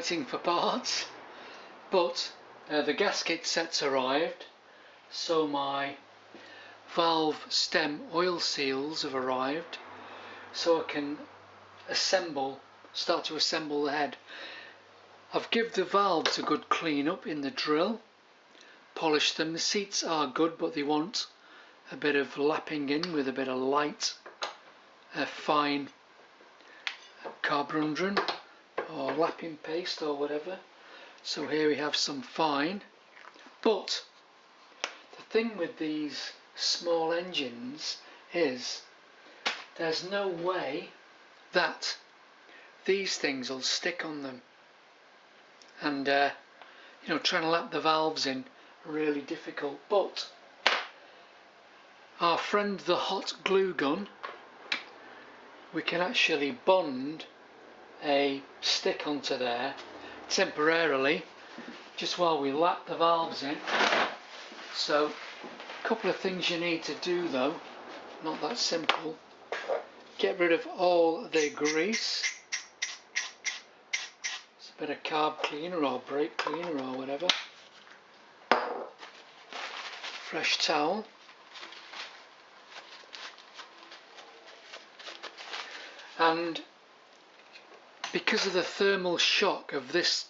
waiting for parts, but the gasket set's arrived, so my valve stem oil seals have arrived, so I can start to assemble the head. I've given the valves a good clean up in the drill, polished them. The seats are good, but they want a bit of lapping in with a bit of light, fine carbon or lapping paste or whatever. So here we have some fine, but the thing with these small engines is there's no way that these things will stick on them, and you know, trying to lap the valves in really difficult. But our friend the hot glue gun, we can actually bond a stick onto there temporarily just while we lap the valves in. So a couple of things you need to do though, not that simple. Get rid of all the grease. It's a bit of carb cleaner or brake cleaner or whatever. Fresh towel. And because of the thermal shock of this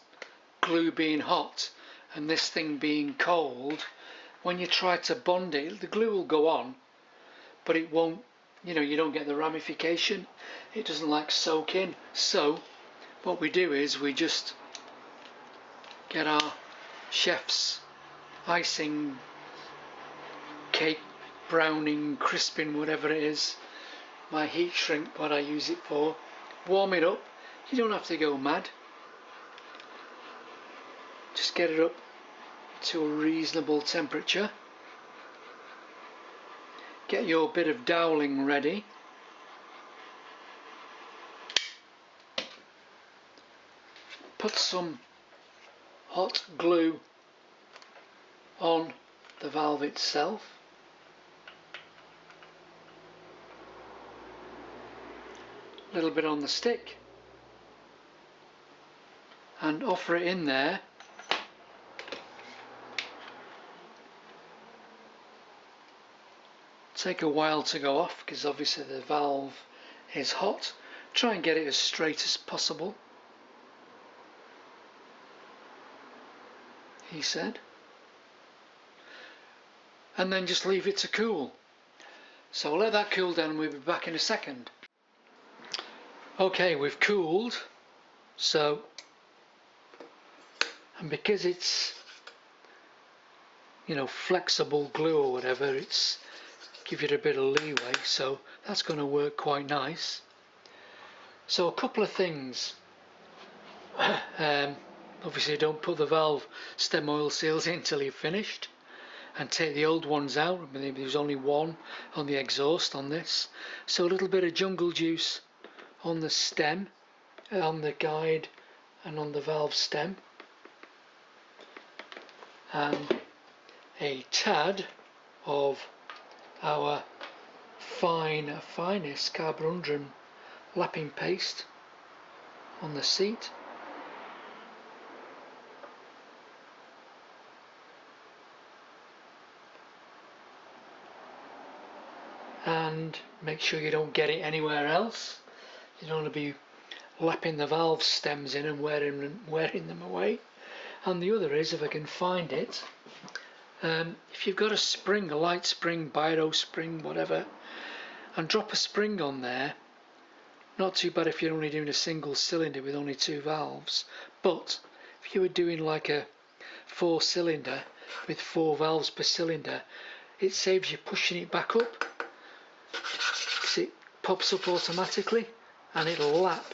glue being hot and this thing being cold, when you try to bond it, the glue will go on, but it won't, you know, you don't get the ramification. It doesn't like soak in. So what we do is we just get our chef's icing, cake, browning, crisping, whatever it is, my heat shrink, what I use it for, warm it up. You don't have to go mad, just get it up to a reasonable temperature. Get your bit of doweling ready. Put some hot glue on the valve itself. A little bit on the stick. And offer it in there. Take a while to go off because obviously the valve is hot. Try and get it as straight as possible, he said. And then just leave it to cool. So we'll let that cool down and we'll be back in a second. Okay, we've cooled. So, and because it's, you know, flexible glue or whatever, it's give it a bit of leeway, so that's going to work quite nice. So a couple of things. Obviously don't put the valve stem oil seals in until you've finished, and take the old ones out. I mean, there's only one on the exhaust on this, so a little bit of jungle juice on the stem, on the guide and on the valve stem, and a tad of our finest carbon lapping paste on the seat. And make sure you don't get it anywhere else. You don't want to be lapping the valve stems in and wearing them away. And the other is, if I can find it, if you've got a spring, a light spring, biro spring, whatever, and drop a spring on there. Not too bad if you're only doing a single cylinder with only 2 valves, but if you were doing like a 4-cylinder with 4 valves per cylinder, it saves you pushing it back up, because it pops up automatically and it'll lap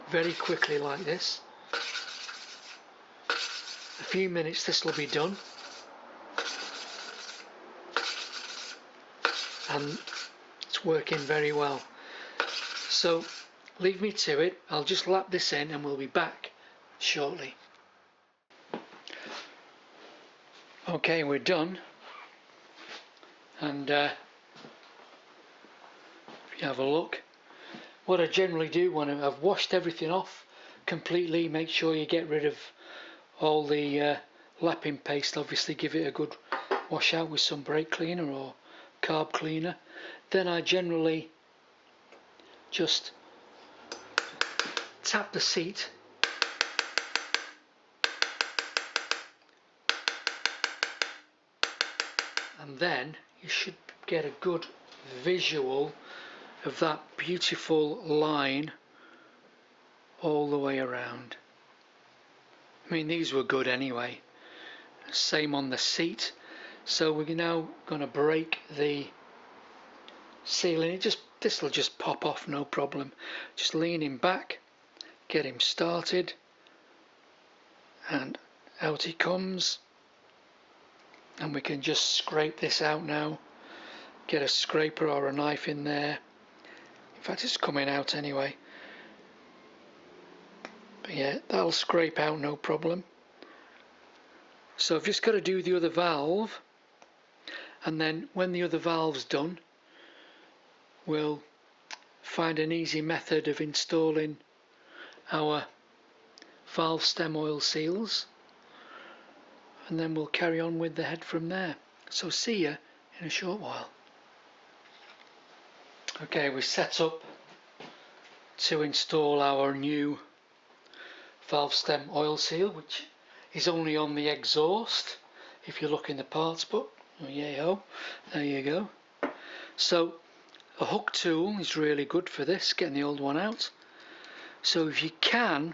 very quickly like this. A few minutes this will be done, and it's working very well. So leave me to it. I'll just lap this in and we'll be back shortly. Okay, we're done, and if you have a look, what I generally do when I've washed everything off completely, make sure you get rid of all the lapping paste. Obviously give it a good wash out with some brake cleaner or carb cleaner. Then I generally just tap the seat and then you should get a good visual of that beautiful line all the way around. I mean, these were good anyway. Same on the seat. So we're now going to break the sealing. This will just pop off, no problem. Just lean him back, get him started, and out he comes. And we can just scrape this out now. Get a scraper or a knife in there. In fact, it's coming out anyway. But yeah, that'll scrape out, no problem. So I've just got to do the other valve, and then when the other valve's done, we'll find an easy method of installing our valve stem oil seals, and then we'll carry on with the head from there. So see you in a short while. Okay, we're set up to install our new valve stem oil seal, which is only on the exhaust if you look in the parts book. Oh, yeah, there you go. So a hook tool is really good for this, getting the old one out. So if you can,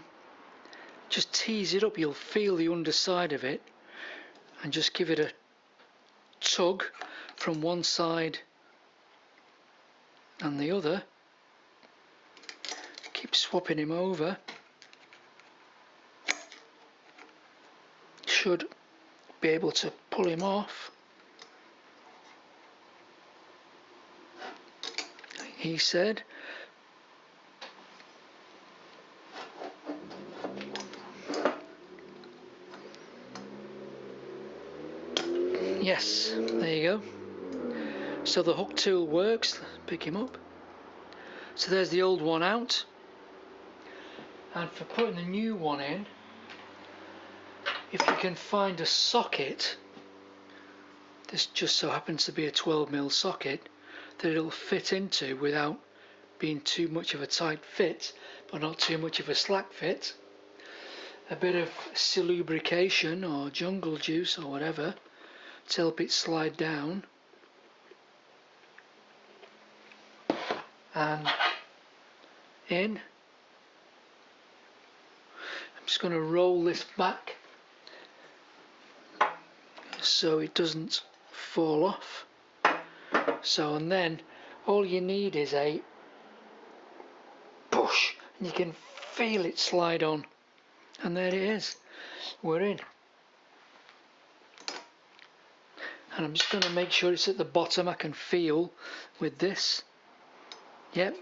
just tease it up, you'll feel the underside of it, and just give it a tug from one side and the other. Keep swapping him over. Should be able to pull him off. He said. Yes, there you go. So the hook tool works. Pick him up. So there's the old one out. And for putting the new one in, if you can find a socket, this just so happens to be a 12mm socket that it'll fit into without being too much of a tight fit, but not too much of a slack fit. A bit of lubrication or jungle juice or whatever to help it slide down, and in. I'm just going to roll this back so it doesn't fall off. So, and then all you need is a push and you can feel it slide on, and there it is, we're in. And I'm just going to make sure it's at the bottom. I can feel with this. Yep.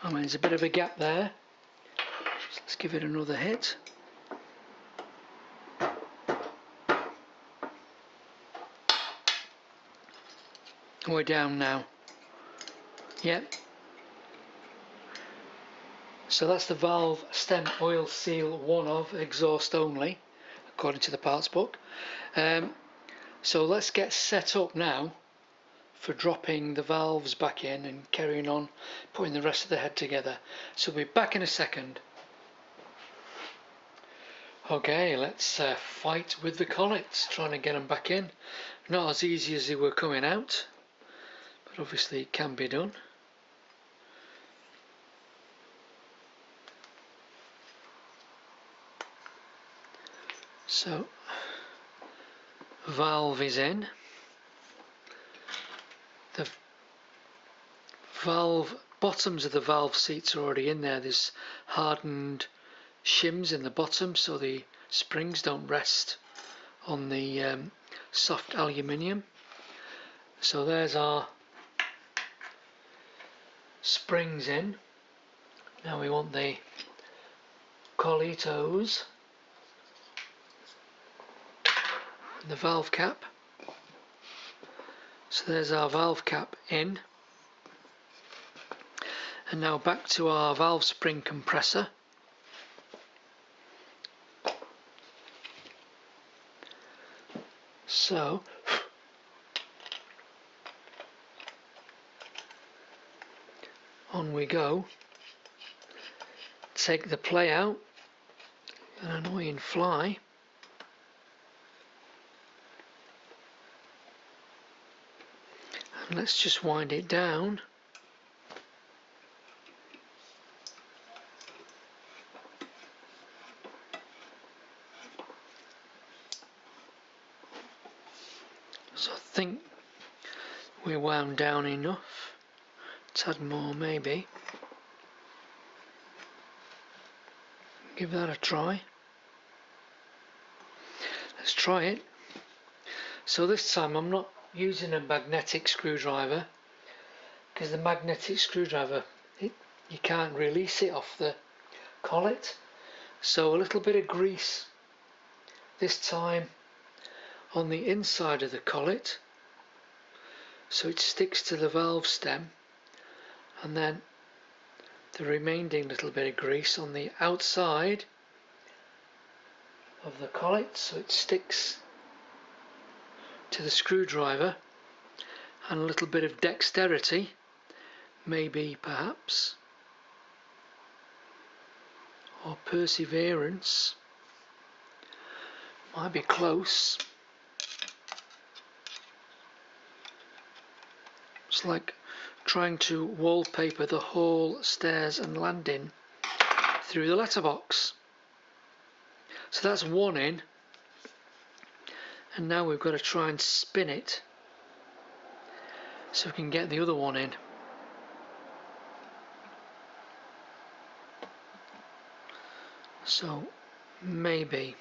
I mean, there's a bit of a gap there. So let's give it another hit. We're down now. Yep. So that's the valve stem oil seal 1 of, exhaust only, according to the parts book. So let's get set up now for dropping the valves back in and carrying on putting the rest of the head together. So we'll be back in a second. Okay, let's fight with the collets, trying to get them back in. Not as easy as they were coming out, but obviously it can be done. So, valve is in. The valve bottoms of the valve seats are already in there. There's hardened shims in the bottom so the springs don't rest on the soft aluminium. So there's our springs in. Now we want the colletos, the valve cap. So there's our valve cap in, And now back to our valve spring compressor. So on we go. Take the play out, an annoying fly. And let's just wind it down. So I think we're wound down enough. A tad more maybe. Give that a try. Let's try it. So this time I'm not using a magnetic screwdriver, because the magnetic screwdriver, you can't release it off the collet. So a little bit of grease this time on the inside of the collet, so it sticks to the valve stem, and then the remaining little bit of grease on the outside of the collet, so it sticks to the screwdriver. And a little bit of dexterity, maybe, perhaps, or perseverance, might be close. It's like trying to wallpaper the hall, stairs and landing through the letterbox. So that's one in, and now we've got to try and spin it so we can get the other one in. So maybe.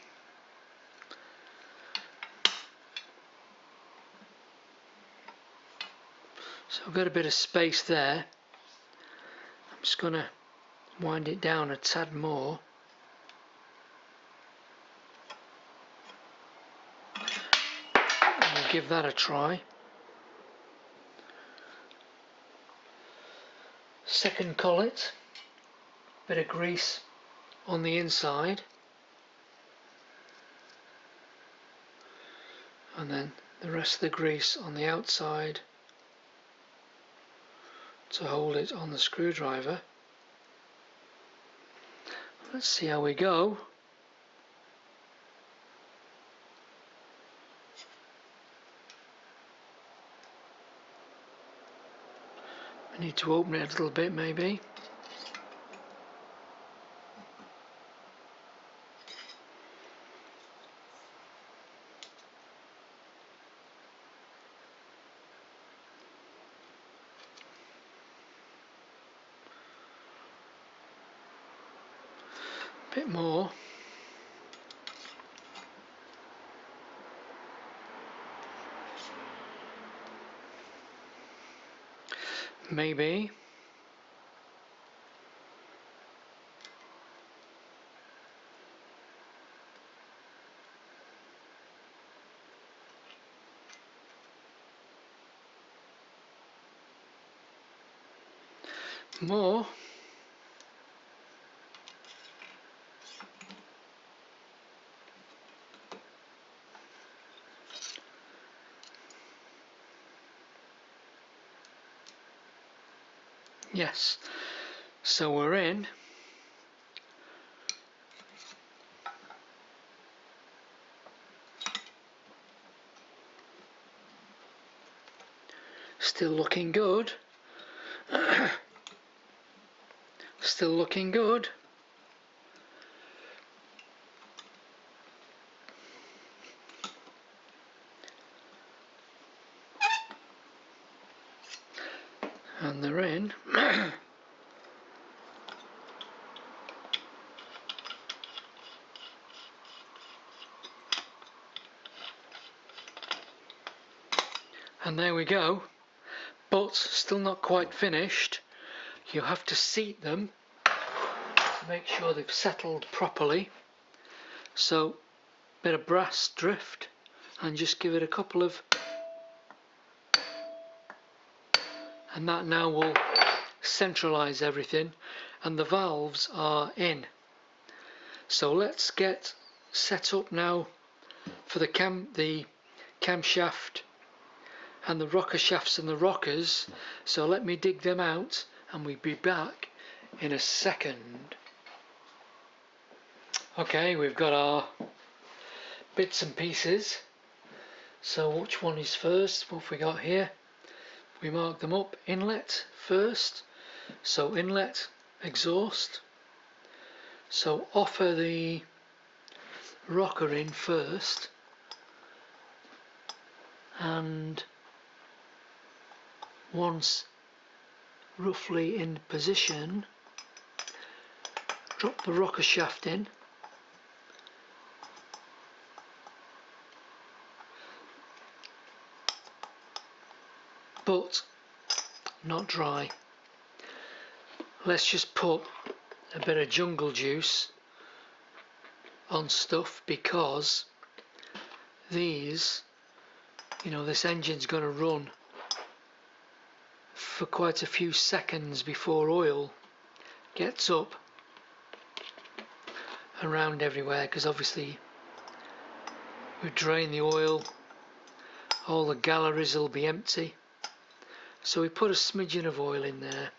So I've got a bit of space there. I'm just going to wind it down a tad more. And we'll give that a try. Second collet, bit of grease on the inside, and then the rest of the grease on the outside to hold it on the screwdriver. Let's see how we go. I need to open it a little bit maybe. A bit more. Maybe. More. Yes, so we're in. Still looking good. Still looking good. And they're in. And there we go. But still not quite finished. You have to seat them to make sure they've settled properly. So, bit of brass drift, and just give it a couple of, and that now will centralize everything, and the valves are in. So let's get set up now for the camshaft and the rocker shafts and the rockers. So let me dig them out and we'll be back in a second. Okay, we've got our bits and pieces. So which one is first? What have we got here? We mark them up. Inlet first. So inlet, exhaust. So offer the rocker in first, and once roughly in position, drop the rocker shaft in, but not dry. Let's just put a bit of jungle juice on stuff, because these, this engine's going to run for quite a few seconds before oil gets up around everywhere, because obviously we drain the oil, all the galleries will be empty. So we put a smidgen of oil in there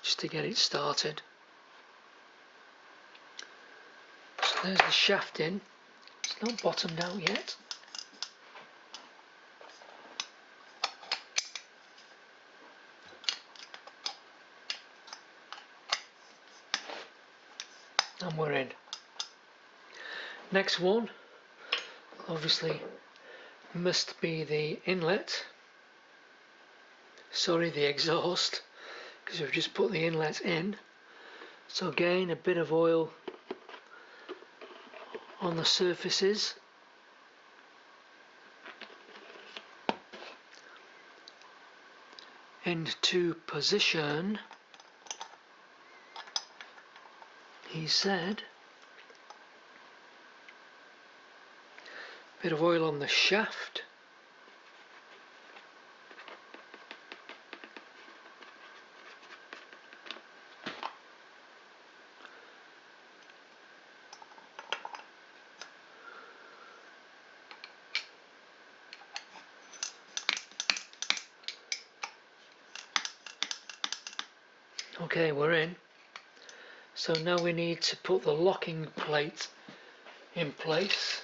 just to get it started. So there's the shaft in. It's not bottomed out yet. And we're in. Next one, obviously, must be the inlet. Sorry, the exhaust, because we've just put the inlet in. So again, a bit of oil on the surfaces. Into position, he said. Bit of oil on the shaft. Okay, we're in. So now we need to put the locking plate in place.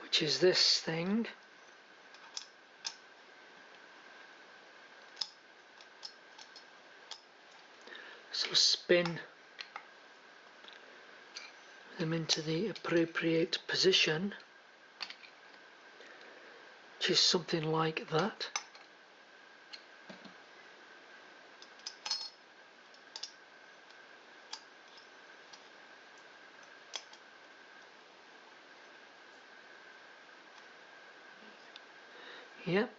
Which is this thing. So spin them into the appropriate position, which is something like that. Yep.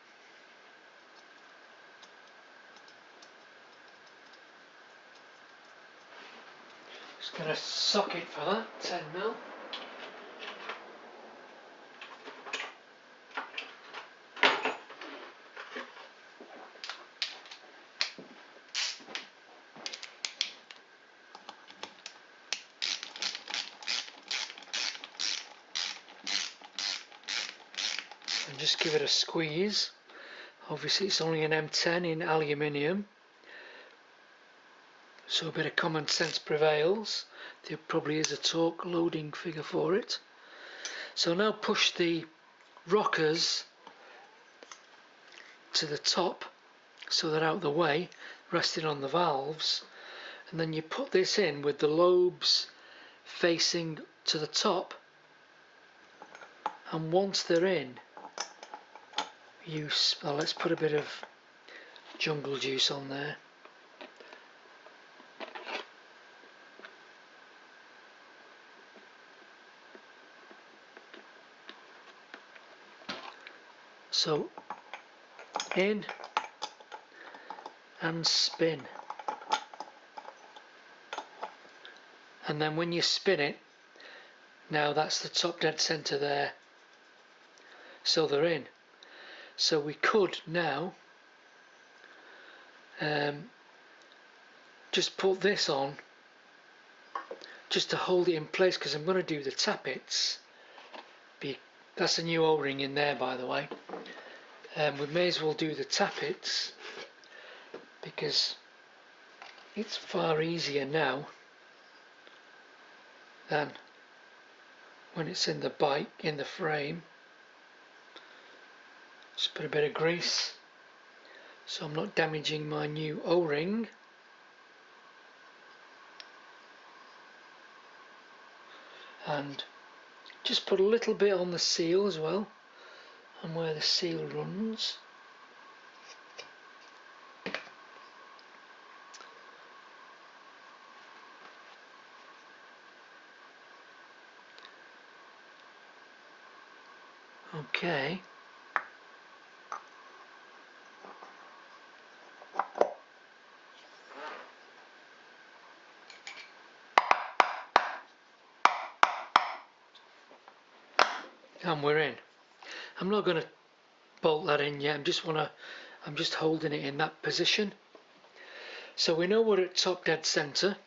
Just got a socket for that, 10mm. And just give it a squeeze. Obviously it's only an M10 in aluminium, so a bit of common sense prevails. There probably is a torque loading figure for it. So now push the rockers to the top so they're out of the way, resting on the valves, and then you put this in with the lobes facing to the top, and once they're in, let's put a bit of jungle juice on there. So in and spin, and then when you spin it, now that's the top dead center there, so they're in. So we could now just put this on just to hold it in place, because I'm going to do the tappets. That's a new O-ring in there, by the way. We may as well do the tappets because it's far easier now than when it's in the bike, in the frame. Just put a bit of grease so I'm not damaging my new O-ring. And just put a little bit on the seal as well, and where the seal runs. Okay. And we're in. I'm not going to bolt that in yet. I'm just holding it in that position. So we know we're at top dead center.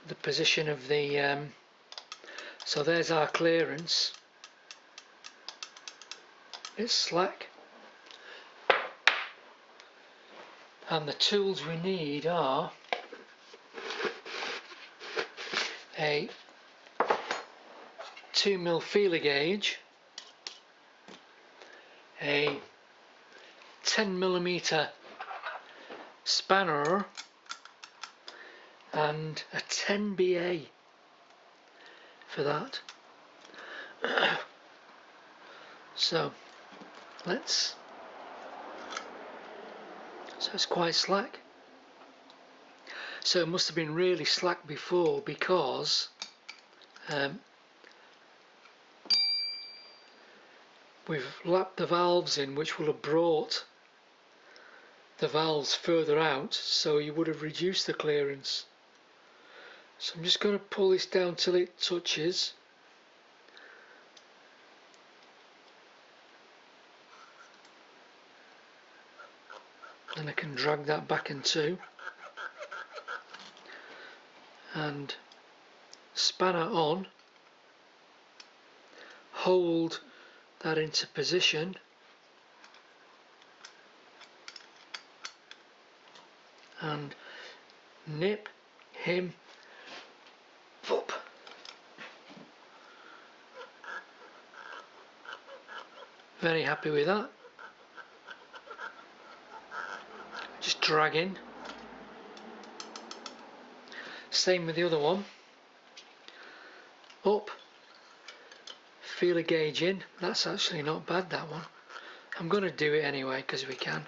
The position of the so there's our clearance. It's slack. And the tools we need are a 2mm feeler gauge, a 10mm spanner, and a 10BA for that. So it's quite slack. So it must have been really slack before, because we've lapped the valves in, which will have brought the valves further out, so you would have reduced the clearance. So I'm just going to pull this down till it touches. Then I can drag that back in two. And spanner on. Hold that into position. And nip him up. Very happy with that. Just drag in. Same with the other one. Up. Feeler gauge in. That's actually not bad, that one. I'm going to do it anyway because we can.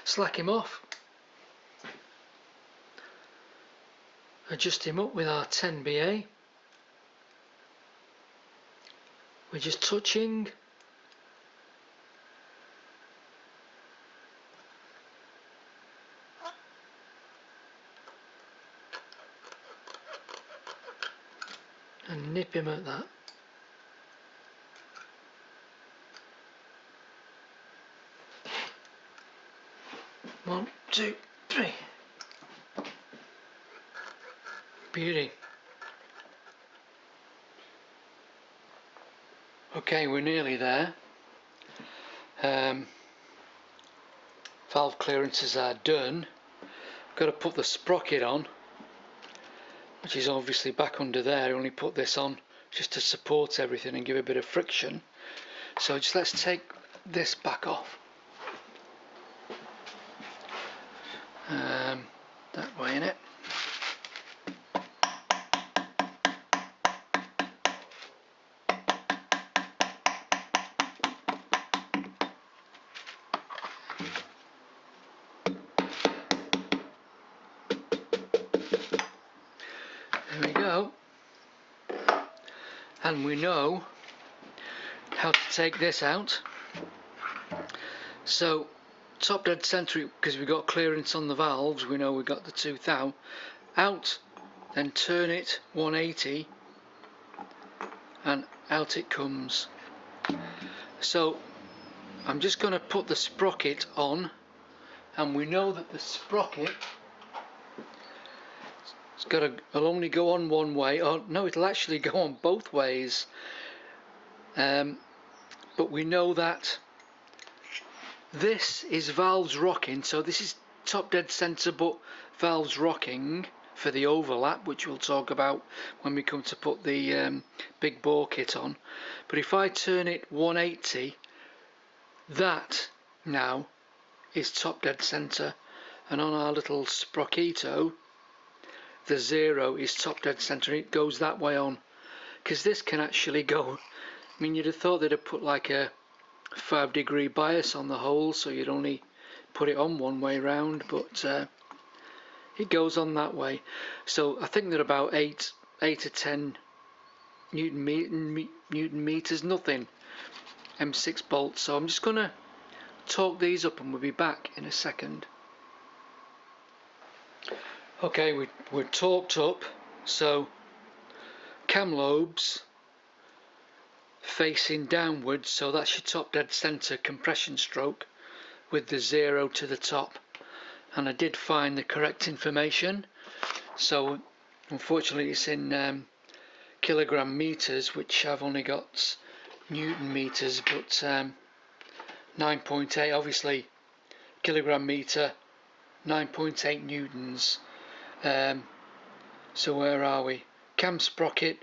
Slack him off. Adjust him up with our 10BA. We're just touching. And nip him at that. One, two, three. Beauty. Okay, we're nearly there. Valve clearances are done. Got to put the sprocket on, which is obviously back under there. I only put this on just to support everything and give a bit of friction. So just let's take this back off. That way in it. There we go. And we know how to take this out. So top dead centre, because we've got clearance on the valves, we know we've got the tooth out, then turn it 180 and out it comes. So I'm just going to put the sprocket on, and we know that the sprocket will only go on one way. Oh no, it'll actually go on both ways. But we know that this is valves rocking, so this is top dead center, but valves rocking for the overlap, which we'll talk about when we come to put the big bore kit on. But if I turn it 180, that now is top dead center, and on our little sprockito the 0 is top dead center, and it goes that way on, because this can actually go, I mean, you'd have thought they'd have put like a 5-degree bias on the hole, so you'd only put it on one way round, but it goes on that way. So I think they're about 8 to 10 Newton meters, nothing M6 bolts. So I'm just going to torque these up and we'll be back in a second. Okay, we're torqued up, so cam lobes facing downwards, so that's your top dead center compression stroke with the 0 to the top. And I did find the correct information, so unfortunately it's in kilogram meters, which I've only got Newton meters, but 9.8, obviously kilogram meter, 9.8 newtons. So where are we? Cam sprocket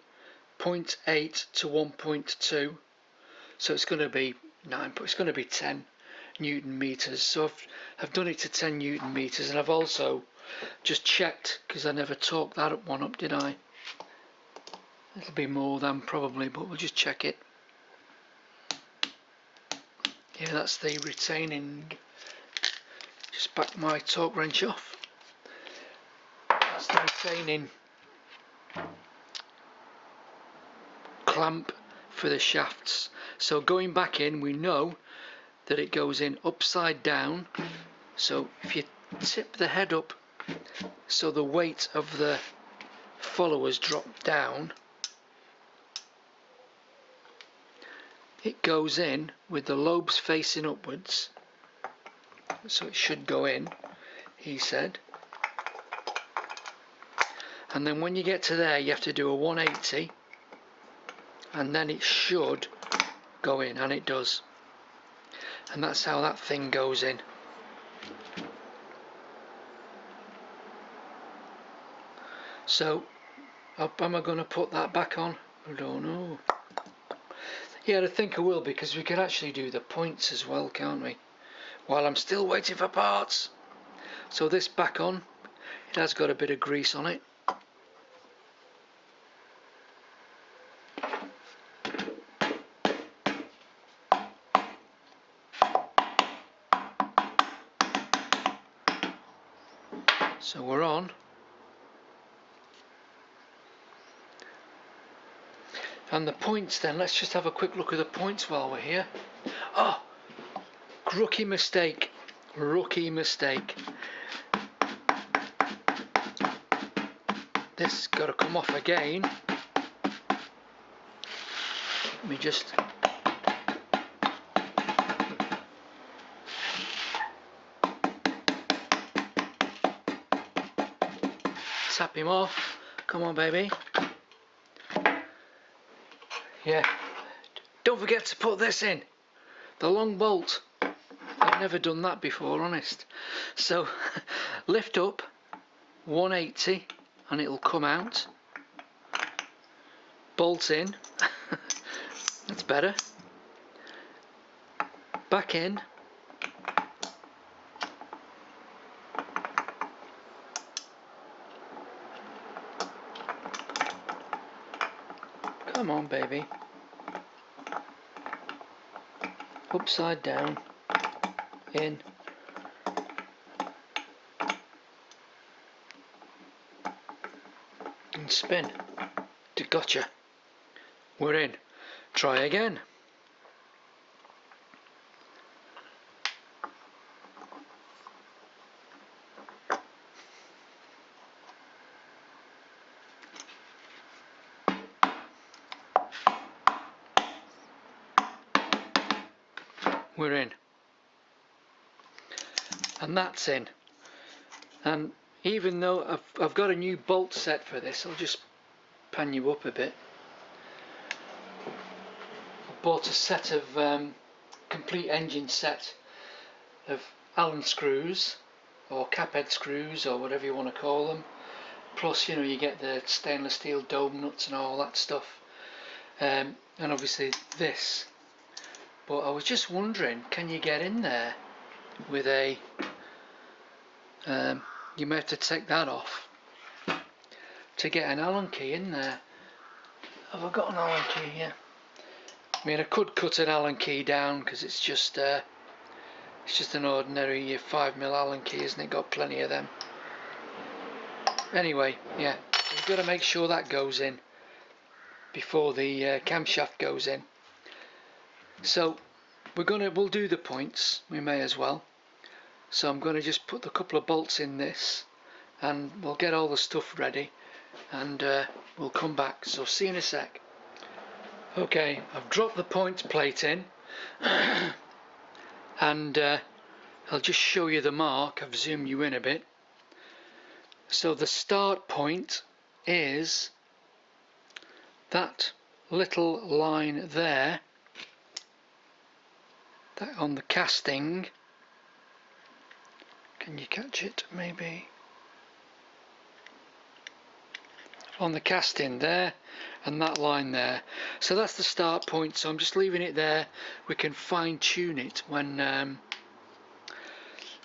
0.8 to 1.2, so it's going to be 9, it's going to be 10 Newton meters. So I've done it to 10 Newton meters, and I've also just checked, because I never torqued that one up, did I? It'll be more than probably, but we'll just check it. Yeah, that's the retaining. Just back my torque wrench off. That's the retaining clamp for the shafts. So going back in, we know that it goes in upside down. So if you tip the head up so the weight of the followers drop down, it goes in with the lobes facing upwards, so it should go in, he said. And then when you get to there, you have to do a 180, and then it should go in, and it does. And that's how that thing goes in. So am I going to put that back on? I don't know. Yeah, I think I will, because we could actually do the points as well, can't we? While I'm still waiting for parts. So this back on, it has got a bit of grease on it. So we're on. And the points then, let's just have a quick look at the points while we're here. Oh, rookie mistake. This got to come off again. Let me just... tap him off. Come on, baby. Yeah. Don't forget to put this in. The long bolt. I've never done that before, honest. So, lift up 180 and it'll come out. Bolt in. That's better. Back in. Come on, baby. Upside down. In. And spin. Gotcha. We're in. Try again. we're in, and that's in. And even though I've got a new bolt set for this, I'll just pan you up a bit. I bought a set of complete engine set of Allen screws or cap head screws or whatever you want to call them, plus you get the stainless steel dome nuts and all that stuff, and obviously this. But I was just wondering, can you get in there with a you may have to take that off to get an Allen key in there. Have I got an Allen key here? I mean, I could cut an Allen key down because it's just an ordinary 5mm Allen key, isn't it? Got plenty of them. Anyway, yeah, you've got to make sure that goes in before the camshaft goes in. So we'll do the points. We may as well. So I'm going to just put a couple of bolts in this, and we'll get all the stuff ready, and we'll come back. So see you in a sec. Okay, I've dropped the points plate in, and I'll just show you the mark. I've zoomed you in a bit. So the start point is that little line there, that on the casting. Can you catch it? Maybe on the casting there, and that line there. So that's the start point. So I'm just leaving it there. We can fine tune it when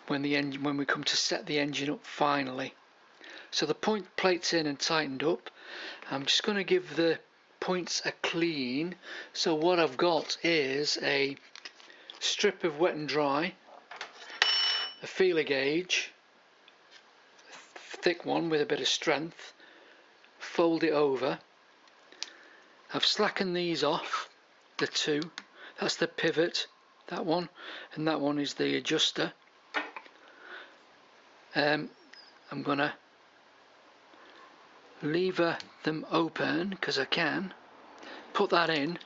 we come to set the engine up finally. So the point plate's in and tightened up. I'm just going to give the points a clean. So what I've got is a strip of wet and dry, a feeler gauge, a thick one with a bit of strength, fold it over. I've slackened these off, the two. That's the pivot, that one, and that one is the adjuster. I'm going to lever them open because I can. Put that in,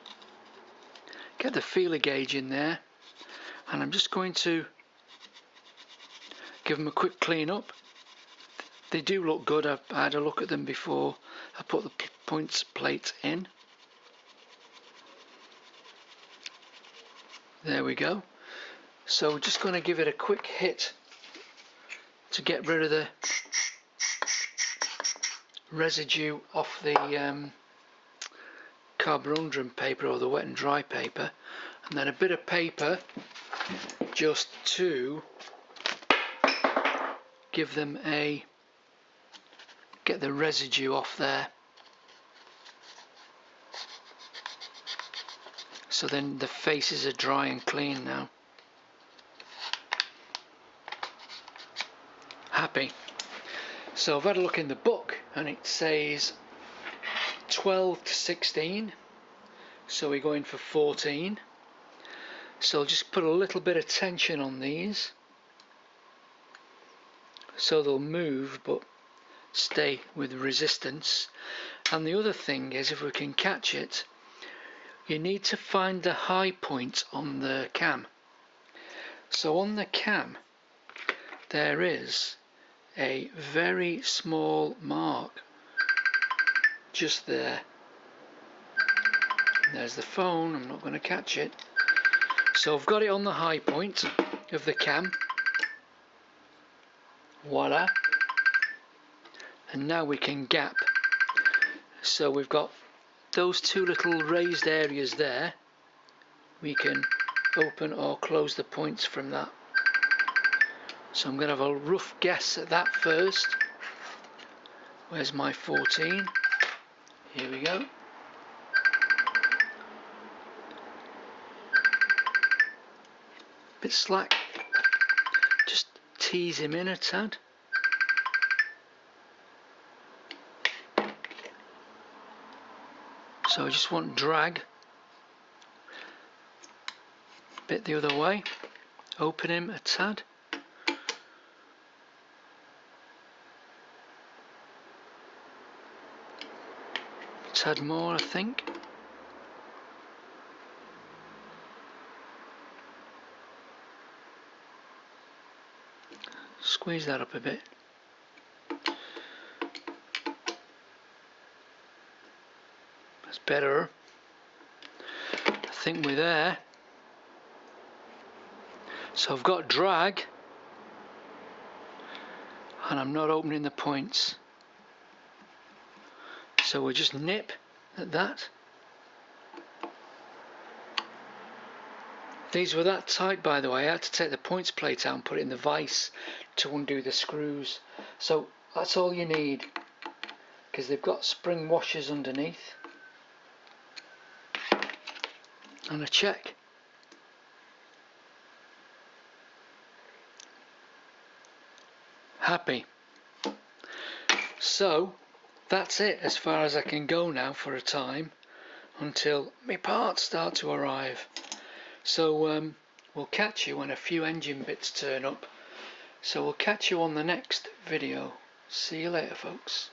get the feeler gauge in there, and I'm just going to give them a quick clean up. They do look good. I had a look at them before I put the points plate in. There we go. So we're just going to give it a quick hit to get rid of the residue off the carborundum paper or the wet and dry paper, and then a bit of paper just to give them get the residue off there. So then the faces are dry and clean now. Happy. So I've had a look in the book and it says 12 to 16, so we're going for 14. So I'll just put a little bit of tension on these so they'll move but stay with resistance. And the other thing is, if we can catch it, you need to find the high point on the cam. So on the cam there is a very small mark just there. There's the phone. I'm not going to catch it. So I've got it on the high point of the cam. Voila. And now we can gap. So we've got those two little raised areas there. We can open or close the points from that. So I'm going to have a rough guess at that first. Where's my 14? Here we go. Bit slack. Just tease him in a tad. So I just want drag. Bit the other way. Open him a tad. Tad more, I think. squeeze that up a bit. That's better. I think we're there. So I've got drag and I'm not opening the points. So we'll just nip at that. These were that tight, by the way. I had to take the points plate out and put it in the vise to undo the screws. So that's all you need, because they've got spring washers underneath. And a check. Happy. So that's it as far as I can go now for a time, until my parts start to arrive. So we'll catch you when a few engine bits turn up. So we'll catch you on the next video. See you later, folks.